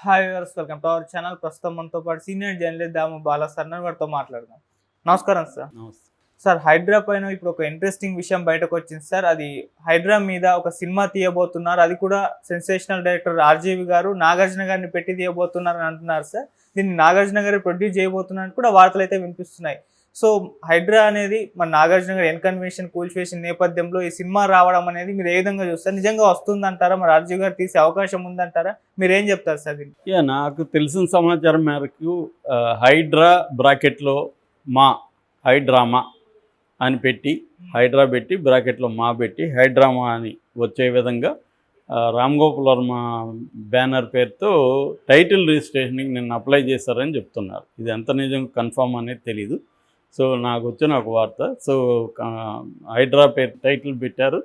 Hi viewers, welcome to our channel. ప్రస్తుతం మనతో పాటు సీనియర్ జర్నలిస్ట్ దాము బాలా సార్ వారితో మాట్లాడదాం. నమస్కారం సార్. నమస్తే. సార్, హైడ్రా పైన ఇప్పుడు ఒక ఇంట్రెస్టింగ్ విషయం బయటకు వచ్చింది సార్. అది హైడ్రా మీద ఒక సినిమా తీయబోతున్నారు. అది కూడా సెన్సేషనల్ డైరెక్టర్ ఆర్జీవి గారు నాగార్జున గారిని పెట్టి తీయబోతున్నారు అని అంటున్నారు సార్. దీన్ని నాగార్జున గారు ప్రొడ్యూస్ చేయబోతున్నారు కూడా వార్తలు అయితే వినిపిస్తున్నాయి. సో హైడ్రా అనేది మన నాగార్జున గారి ఎన్కన్వెన్షన్ కూల్చివేసిన నేపథ్యంలో ఈ సినిమా రావడం అనేది మీరు ఏ విధంగా చూస్తారు? నిజంగా వస్తుందంటారా? మరి ఆర్జీవి గారు తీసే అవకాశం ఉందంటారా? మీరు ఏం చెప్తారు సార్ దీనికి? నాకు తెలిసిన సమాచారం మేరకు హైడ్రా బ్రాకెట్లో మా హైడ్రామా అని పెట్టి, హైడ్రా పెట్టి బ్రాకెట్లో మా పెట్టి హైడ్రామా అని వచ్చే విధంగా రామ్ గోపాల్ వర్మ బ్యానర్ పేరుతో టైటిల్ రిజిస్ట్రేషన్కి నిన్న అప్లై చేశారని చెప్తున్నారు. ఇది ఎంత నిజం కన్ఫర్మ్ అనేది తెలీదు. సో నాకు వచ్చిన ఒక వార్త. సో హైడ్రా పేరు టైటిల్ పెట్టారు.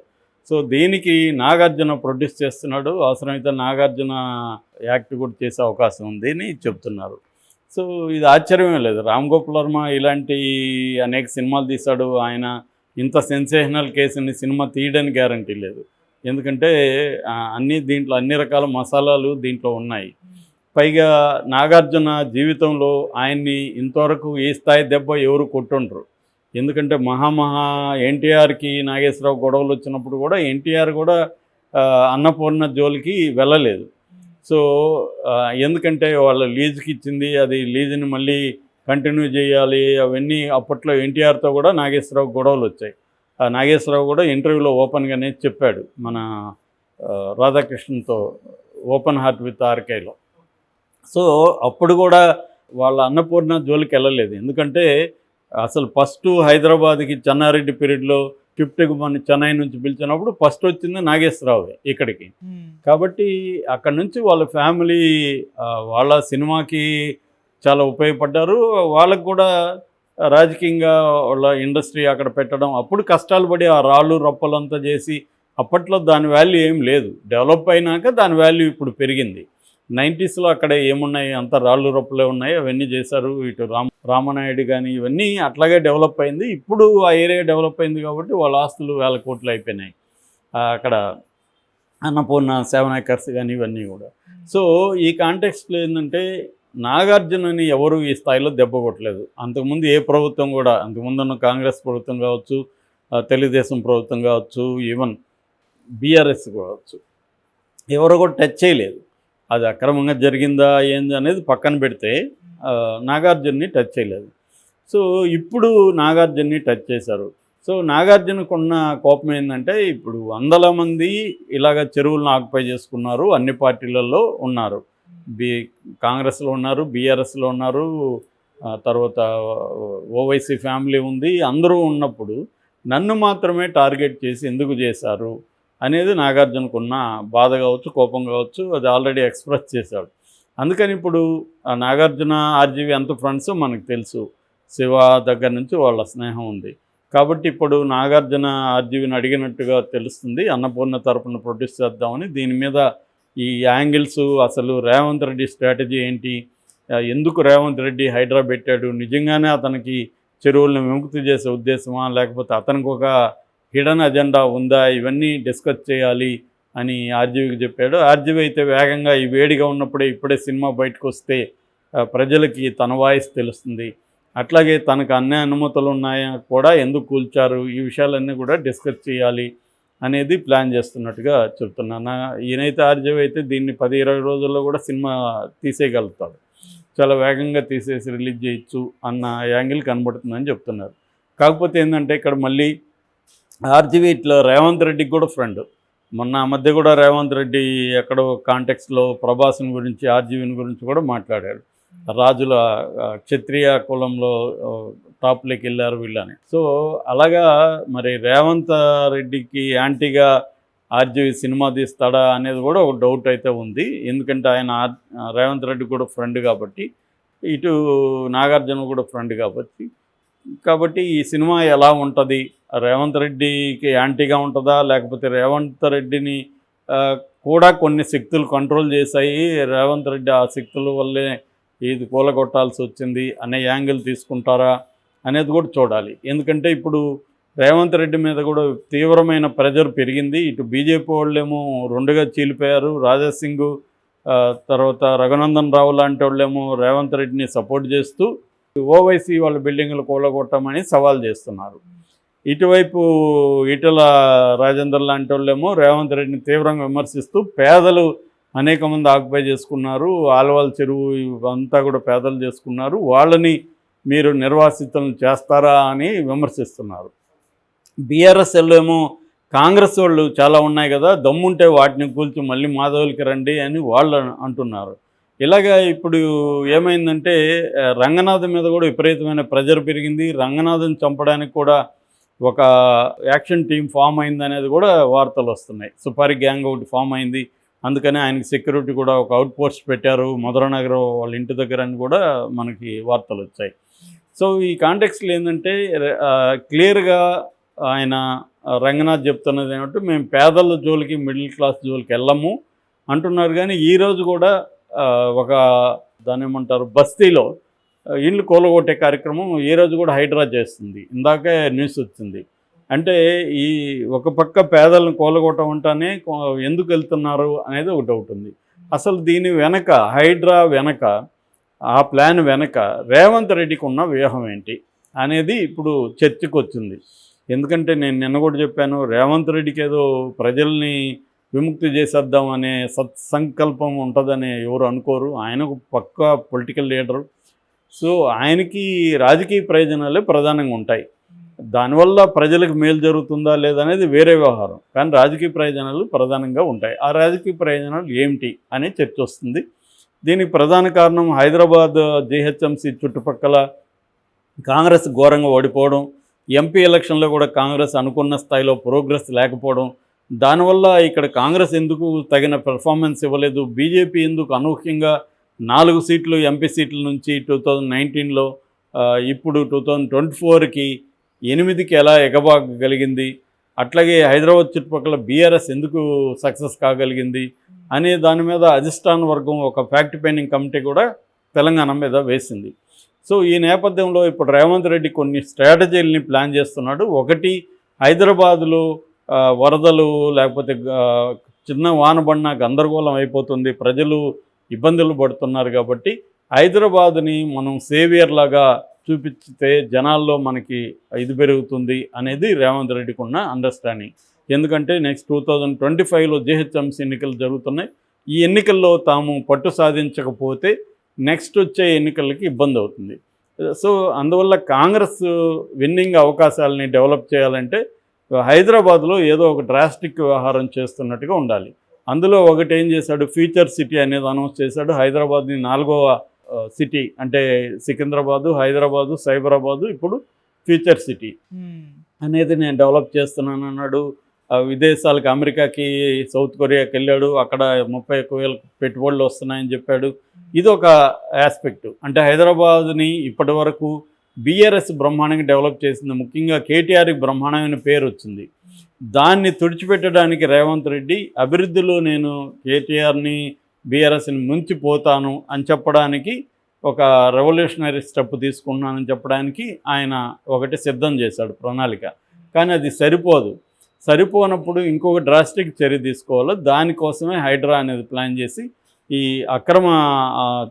సో దీనికి నాగార్జున ప్రొడ్యూస్ చేస్తున్నాడు. అవసరమైతే నాగార్జున యాక్ట్ కూడా చేసే అవకాశం ఉంది అని చెప్తున్నారు. సో ఇది ఆశ్చర్యమే లేదు. రామ్ గోపాల్ వర్మ ఇలాంటి అనేక సినిమాలు తీశాడు. ఆయన ఇంత సెన్సేషనల్ కేసుని సినిమా తీయడానికి గ్యారంటీ లేదు. ఎందుకంటే దీంట్లో అన్ని రకాల మసాలాలు దీంట్లో ఉన్నాయి. పైగా నాగార్జున జీవితంలో ఆయన్ని ఇంతవరకు ఏ స్థాయి దెబ్బ ఎవరు కొట్టుండ్రు. ఎందుకంటే ఎన్టీఆర్కి నాగేశ్వరరావు గొడవలు వచ్చినప్పుడు కూడా ఎన్టీఆర్ కూడా అన్నపూర్ణ జోలికి వెళ్ళలేదు. సో ఎందుకంటే వాళ్ళ లీజుకి ఇచ్చింది, అది లీజుని మళ్ళీ కంటిన్యూ చేయాలి, అవన్నీ అప్పట్లో ఎన్టీఆర్తో కూడా నాగేశ్వరరావు గొడవలు వచ్చాయి. నాగేశ్వరరావు కూడా ఇంటర్వ్యూలో ఓపెన్గానే చెప్పాడు, మన రాధాకృష్ణన్తో ఓపెన్ హార్ట్ విత్ ఆర్కేలో. సో అప్పుడు కూడా వాళ్ళ అన్నపూర్ణ జోలికి వెళ్ళలేదు. ఎందుకంటే అసలు ఫస్ట్ హైదరాబాద్కి చెన్నారెడ్డి పీరియడ్లో టిప్టిక్ మన చెన్నై నుంచి పిలిచినప్పుడు ఫస్ట్ వచ్చింది నాగేశ్వరరావు ఇక్కడికి. కాబట్టి అక్కడ నుంచి వాళ్ళ ఫ్యామిలీ వాళ్ళ సినిమాకి చాలా ఉపయోగపడ్డారు. వాళ్ళకు కూడా రాజకీయంగా వాళ్ళ ఇండస్ట్రీ అక్కడ పెట్టడం, అప్పుడు కష్టాలు పడి ఆ రాళ్ళు రప్పలంతా చేసి, అప్పట్లో దాని వాల్యూ ఏం లేదు. డెవలప్ అయినాక దాని వాల్యూ ఇప్పుడు పెరిగింది. 90స్లో అక్కడ ఏమున్నాయి, అంత రాళ్ళు రొప్పలే ఉన్నాయి, అవన్నీ చేశారు. ఇటు రామనాయుడు కానీ ఇవన్నీ అట్లాగే డెవలప్ అయింది. ఇప్పుడు ఆ ఏరియా డెవలప్ అయింది కాబట్టి వాళ్ళ ఆస్తులు వేల కోట్లు అయిపోయినాయి. అక్కడ అన్నపూర్ణ 7 acres కానీ ఇవన్నీ కూడా. సో ఈ కాంటెక్స్ట్లో ఏంటంటే నాగార్జునని ఎవరు ఈ స్థాయిలో దెబ్బ కొట్టలేదు. అంతకుముందు ఏ ప్రభుత్వం కూడా, అంతకుముందున్న కాంగ్రెస్ ప్రభుత్వం కావచ్చు, తెలుగుదేశం ప్రభుత్వం కావచ్చు, ఈవెన్ బీఆర్ఎస్ కావచ్చు, ఎవరు కూడా టచ్ చేయలేదు. అది అక్రమంగా జరిగిందా ఏంది అనేది పక్కన పెడితే నాగార్జున్ని టచ్ చేయలేదు. సో ఇప్పుడు నాగార్జున్ని టచ్ చేశారు. సో నాగార్జునకున్న కోపం ఏంటంటే, ఇప్పుడు వందల మంది ఇలాగ చెరువులను ఆక్యుపై చేసుకున్నారు, అన్ని పార్టీలలో ఉన్నారు. కాంగ్రెస్లో ఉన్నారు, బీఆర్ఎస్లో ఉన్నారు, తర్వాత ఓవైసీ ఫ్యామిలీ ఉంది. అందరూ ఉన్నప్పుడు నన్ను మాత్రమే టార్గెట్ చేసి ఎందుకు చేశారు అనేది నాగార్జునకున్న బాధ కావచ్చు, కోపం కావచ్చు, అది ఆల్రెడీ ఎక్స్ప్రెస్ చేశాడు. అందుకని ఇప్పుడు నాగార్జున ఆర్జీవి ఎంత ఫ్రెండ్స్ మనకు తెలుసు. శివ దగ్గర నుంచి వాళ్ళ స్నేహం ఉంది. కాబట్టి ఇప్పుడు నాగార్జున ఆర్జీవిని అడిగినట్టుగా తెలుస్తుంది, అన్నపూర్ణ తరపున ప్రొడ్యూస్ చేద్దామని. దీని మీద ఈ యాంగిల్స్, అసలు రేవంత్ రెడ్డి స్ట్రాటజీ ఏంటి, ఎందుకు రేవంత్ రెడ్డి హైడ్రా పెట్టాడు, నిజంగానే అతనికి చెరువులను విముక్తి చేసే ఉద్దేశమా, లేకపోతే అతనికి ఒక హిడెన్ అజెండా ఉందా, ఇవన్నీ డిస్కస్ చేయాలి అని ఆర్జీవికి చెప్పాడు. ఆర్జీవి అయితే వేగంగా ఈ వేడిగా ఉన్నప్పుడే ఇప్పుడే సినిమా బయటకు వస్తే ప్రజలకి తన వాయిస్ తెలుస్తుంది, అట్లాగే తనకు అన్ని అనుమతులు ఉన్నాయా కూడా ఎందుకు కూల్చారు, ఈ విషయాలన్నీ కూడా డిస్కస్ చేయాలి అనేది ప్లాన్ చేస్తున్నట్టుగా చెప్తున్నాను. ఈయనైతే ఆర్జీవి అయితే దీన్ని 10-20 రోజుల్లో కూడా సినిమా తీసేయగలుగుతాడు, చాలా వేగంగా తీసేసి రిలీజ్ చేయొచ్చు అన్న యాంగిల్ కనబడుతుందని చెప్తున్నారు. కాకపోతే ఏంటంటే ఇక్కడ మళ్ళీ ఆర్జీవి ఇట్లా రేవంత్ రెడ్డికి కూడా ఫ్రెండ్. మొన్న ఆ మధ్య కూడా రేవంత్ రెడ్డి ఎక్కడో కాంటెక్స్లో ప్రభాస్ని గురించి, ఆర్జీవిని గురించి కూడా మాట్లాడాడు. రాజుల క్షత్రియ కులంలో టాప్లోకి వెళ్ళారు వీళ్ళని. సో అలాగా మరి రేవంత్ రెడ్డికి యాంటీగా ఆర్జీవి సినిమా తీస్తాడా అనేది కూడా ఒక డౌట్ అయితే ఉంది. ఎందుకంటే ఆయన రేవంత్ రెడ్డి కూడా ఫ్రెండ్ కాబట్టి, ఇటు నాగార్జున కూడా ఫ్రెండ్ కాబట్టి ఈ సినిమా ఎలా ఉంటుంది, రేవంత్ రెడ్డికి యాంటీగా ఉంటుందా, లేకపోతే రేవంత్ రెడ్డిని కూడా కొన్ని శక్తులు కంట్రోల్ చేశాయి, రేవంత్ రెడ్డి ఆ శక్తుల వల్లే ఇది కూలగొట్టాల్సి వచ్చింది అనే యాంగిల్ తీసుకుంటారా అనేది కూడా చూడాలి. ఎందుకంటే ఇప్పుడు రేవంత్ రెడ్డి మీద కూడా తీవ్రమైన ప్రెజర్ పెరిగింది. ఇటు బీజేపీ వాళ్ళేమో రెండుగా చీలిపోయారు. రాజా సింగ్ తర్వాత రఘునందన్ రావు లాంటి వాళ్ళేమో రేవంత్ రెడ్డిని సపోర్ట్ చేస్తూ ఓవైసీ వాళ్ళ బిల్డింగ్లు కూలగొట్టమని సవాల్ చేస్తున్నారు. ఇటువైపు ఈటెల రాజేందర్ లాంటి వాళ్ళేమో రేవంత్ రెడ్డిని తీవ్రంగా విమర్శిస్తూ పేదలు అనేక మంది ఆక్యుపై చేసుకున్నారు, ఆలవాల్ చెరువు అంతా కూడా పేదలు చేసుకున్నారు, వాళ్ళని మీరు నిర్వాసితులను చేస్తారా అని విమర్శిస్తున్నారు. బీఆర్ఎస్ ఏమో కాంగ్రెస్ వాళ్ళు చాలా ఉన్నాయి కదా, దమ్ముంటే వాటిని కూల్చి మళ్ళీ మాధవులకి రండి అని వాళ్ళు అంటున్నారు. ఇలాగా ఇప్పుడు ఏమైందంటే రంగనాథ్ మీద కూడా విపరీతమైన ప్రెజర్ పెరిగింది. రంగనాథ్ని చంపడానికి కూడా ఒక యాక్షన్ టీం ఫామ్ అయింది అనేది కూడా వార్తలు వస్తున్నాయి. సుపారి గ్యాంగ్ ఒకటి ఫామ్ అయింది, అందుకని ఆయనకి సెక్యూరిటీ కూడా ఒక అవుట్ పోస్ట్ పెట్టారు మధురనగర్ వాళ్ళ ఇంటి దగ్గర అని కూడా మనకి వార్తలు వచ్చాయి. సో ఈ కాంటెక్స్లో ఏంటంటే క్లియర్గా ఆయన రంగనాథ్ చెప్తున్నది ఏమంటే మేము పేదల జోలికి మిడిల్ క్లాస్ జోలికి వెళ్ళము అంటున్నారు. కానీ ఈరోజు కూడా ఒక దాని ఏమంటారు బస్తీలో ఇండ్లు కూలగొట్టే కార్యక్రమం ఈ రోజు కూడా హైడ్రా చేస్తుంది. ఇందాకే న్యూస్ వచ్చింది. అంటే ఈ ఒక పక్క పేదలను కూలగొట్టం అంటానే ఎందుకు వెళ్తున్నారు అనేది ఒక డౌట్ ఉంది. అసలు దీని వెనక హైడ్రా వెనక ఆ ప్లాన్ వెనక రేవంత్ రెడ్డికి ఉన్న వ్యూహం ఏంటి అనేది ఇప్పుడు చర్చకు వచ్చింది. ఎందుకంటే నేను నిన్న కూడా చెప్పాను, రేవంత్ రెడ్డికి ఏదో ప్రజల్ని విముక్తి చేసేద్దాం అనే సత్సంకల్పం ఉంటుందని ఎవరు అనుకోరు. ఆయన ఒక పక్కా పొలిటికల్ లీడరు. సో ఆయనకి రాజకీయ ప్రయోజనాలే ప్రధానంగా ఉంటాయి. దానివల్ల ప్రజలకు మేలు జరుగుతుందా లేదనేది వేరే వ్యవహారం, కానీ రాజకీయ ప్రయోజనాలు ప్రధానంగా ఉంటాయి. ఆ రాజకీయ ప్రయోజనాలు ఏమిటి అనే చర్చ వస్తుంది. దీనికి ప్రధాన కారణం హైదరాబాద్ జీహెచ్ఎంసీ చుట్టుపక్కల కాంగ్రెస్ ఘోరంగా ఓడిపోవడం, ఎంపీ ఎలక్షన్లో కూడా కాంగ్రెస్ అనుకున్న స్థాయిలో ప్రోగ్రెస్ లేకపోవడం, దానివల్ల ఇక్కడ కాంగ్రెస్ ఎందుకు తగిన పెర్ఫార్మెన్స్ ఇవ్వలేదు, బీజేపీ ఎందుకు అనూహ్యంగా 4 సీట్లు ఎంపీ సీట్ల నుంచి 2019లో ఇప్పుడు 2024కి 8కి ఎలా ఎగబాగగలిగింది, అట్లాగే హైదరాబాద్ చుట్టుపక్కల బీఆర్ఎస్ ఎందుకు సక్సెస్ కాగలిగింది అనే దాని మీద అధిష్టాన వర్గం ఒక ఫ్యాక్ట్ ఫైండింగ్ కమిటీ కూడా తెలంగాణ మీద వేసింది. సో ఈ నేపథ్యంలో ఇప్పుడు రేవంత్ రెడ్డి కొన్ని స్ట్రాటజీలని ప్లాన్ చేస్తున్నాడు. ఒకటి, హైదరాబాదులో వరదలు లేకపోతే చిన్న వానబడిన గందరగోళం అయిపోతుంది, ప్రజలు ఇబ్బందులు పడుతున్నారు కాబట్టి హైదరాబాద్ని మనం సేవియర్ లాగా చూపించితే జనాల్లో మనకి ఇది పెరుగుతుంది అనేది రేవంత్ రెడ్డికి ఉన్న అండర్స్టాండింగ్. ఎందుకంటే నెక్స్ట్ 2025లో జీహెచ్ఎంసీ ఎన్నికలు జరుగుతున్నాయి. ఈ ఎన్నికల్లో తాము పట్టు సాధించకపోతే నెక్స్ట్ వచ్చే ఎన్నికలకి ఇబ్బంది అవుతుంది. సో అందువల్ల కాంగ్రెస్ విన్నింగ్ అవకాశాలని డెవలప్ చేయాలంటే హైదరాబాద్లో ఏదో ఒక డ్రాస్టిక్ వ్యవహారం చేస్తున్నట్టుగా ఉండాలి. అందులో ఒకటి ఏం చేశాడు, ఫ్యూచర్ సిటీ అనేది అనౌన్స్ చేశాడు. హైదరాబాద్ని 4వ సిటీ అంటే సికింద్రాబాదు, హైదరాబాదు, సైబరాబాదు ఇప్పుడు ఫ్యూచర్ సిటీ అనేది నేను డెవలప్ చేస్తున్నాను అన్నాడు. విదేశాలకు అమెరికాకి, సౌత్ కొరియాకి వెళ్ళాడు, అక్కడ 31,000 పెట్టుబడులు వస్తున్నాయని చెప్పాడు. ఇది ఒక ఆస్పెక్ట్. అంటే హైదరాబాద్ని ఇప్పటి వరకు బీఆర్ఎస్ బ్రహ్మాండంగా డెవలప్ చేసింది, ముఖ్యంగా కేటీఆర్కి బ్రహ్మాండమైన పేరు వచ్చింది. దాన్ని తుడిచిపెట్టడానికి రేవంత్ రెడ్డి అభివృద్ధిలో నేను కేటీఆర్ని బీఆర్ఎస్ని ముంచిపోతాను అని చెప్పడానికి ఒక రెవల్యూషనరీ స్టెప్ తీసుకున్నానని చెప్పడానికి ఆయన ఒకటి సిద్ధం చేశాడు ప్రణాళిక. కానీ అది సరిపోనప్పుడు ఇంకొక డ్రాస్టిక్ చర్య తీసుకోవాలి. దానికోసమే హైడ్రా అనేది ప్లాన్ చేసి ఈ అక్రమ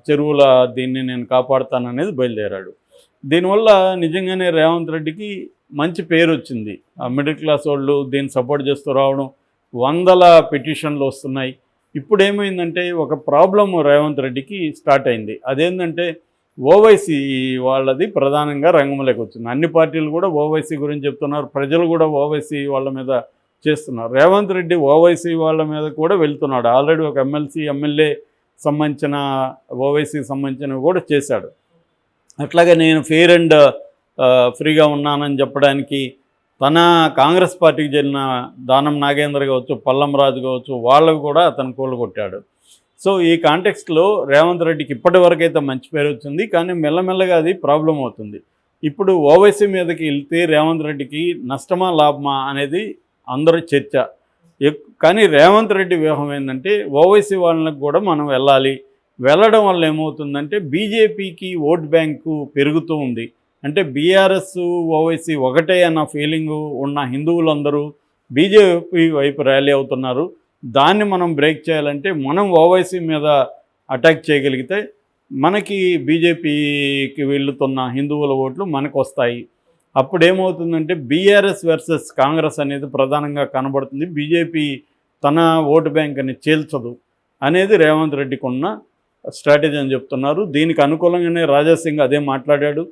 చెరువుల దీన్ని నేను కాపాడుతాననేది బయలుదేరాడు. దీనివల్ల నిజంగానే రేవంత్ రెడ్డికి మంచి పేరు వచ్చింది. మిడిల్ క్లాస్ వాళ్ళు దీన్ని సపోర్ట్ చేస్తూ రావడం, 100 పిటిషన్లు వస్తున్నాయి. ఇప్పుడు ఏమైందంటే ఒక ప్రాబ్లం రేవంత్ రెడ్డికి స్టార్ట్ అయింది. అదేంటంటే ఓవైసీ వాళ్ళది ప్రధానంగా రంగంలోకి వచ్చింది. అన్ని పార్టీలు కూడా ఓవైసీ గురించి చెప్తున్నారు, ప్రజలు కూడా ఓవైసీ వాళ్ళ మీద చేస్తున్నారు. రేవంత్ రెడ్డి ఓవైసీ వాళ్ళ మీద కూడా వెళ్తున్నాడు. ఆల్రెడీ ఒక ఎమ్మెల్సీ, ఎమ్మెల్యే సంబంధించిన ఓవైసీకి సంబంధించినవి కూడా చేశాడు. అట్లాగే నేను ఫెయిర్ అండ్ ఫ్రీగా ఉన్నానని చెప్పడానికి తన కాంగ్రెస్ పార్టీకి చెందిన దానం నాగేంద్ర కావచ్చు, పల్లం రాజు కావచ్చు, వాళ్ళకు కూడా అతను కూలగొట్టాడు. సో ఈ కాంటెక్స్ట్లో రేవంత్ రెడ్డికి ఇప్పటి వరకు అయితే మంచి పేరు వచ్చింది, కానీ మెల్లమెల్లగా అది ప్రాబ్లం అవుతుంది. ఇప్పుడు ఓవైసీ మీదకి వెళ్తే రేవంత్ రెడ్డికి నష్టమా లాభమా అనేది అందరూ చర్చ. కానీ రేవంత్ రెడ్డి వ్యూహం ఏంటంటే ఓవైసీ వాళ్ళకి కూడా మనం వెళ్ళడం వల్ల ఏమవుతుందంటే బీజేపీకి ఓట్ బ్యాంకు పెరుగుతూ ఉంది. అంటే బీఆర్ఎస్ ఓవైసీ ఒకటే అన్న ఫీలింగు ఉన్న హిందువులందరూ బీజేపీ వైపు ర్యాలీ అవుతున్నారు. దాన్ని మనం బ్రేక్ చేయాలంటే మనం ఓవైసీ మీద అటాక్ చేయగలిగితే మనకి బీజేపీకి వెళ్తున్న హిందువుల ఓట్లు మనకు వస్తాయి. అప్పుడు ఏమవుతుందంటే బీఆర్ఎస్ వర్సెస్ కాంగ్రెస్ అనేది ప్రధానంగా కనబడుతుంది. బీజేపీ తన ఓటు బ్యాంక్ అని చీల్చదు అనేది రేవంత్ రెడ్డికి ఉన్న స్ట్రాటజీ అని చెప్తున్నారు. దీనికి అనుకూలంగానే రాజా సింగ్ అదే మాట్లాడాడు.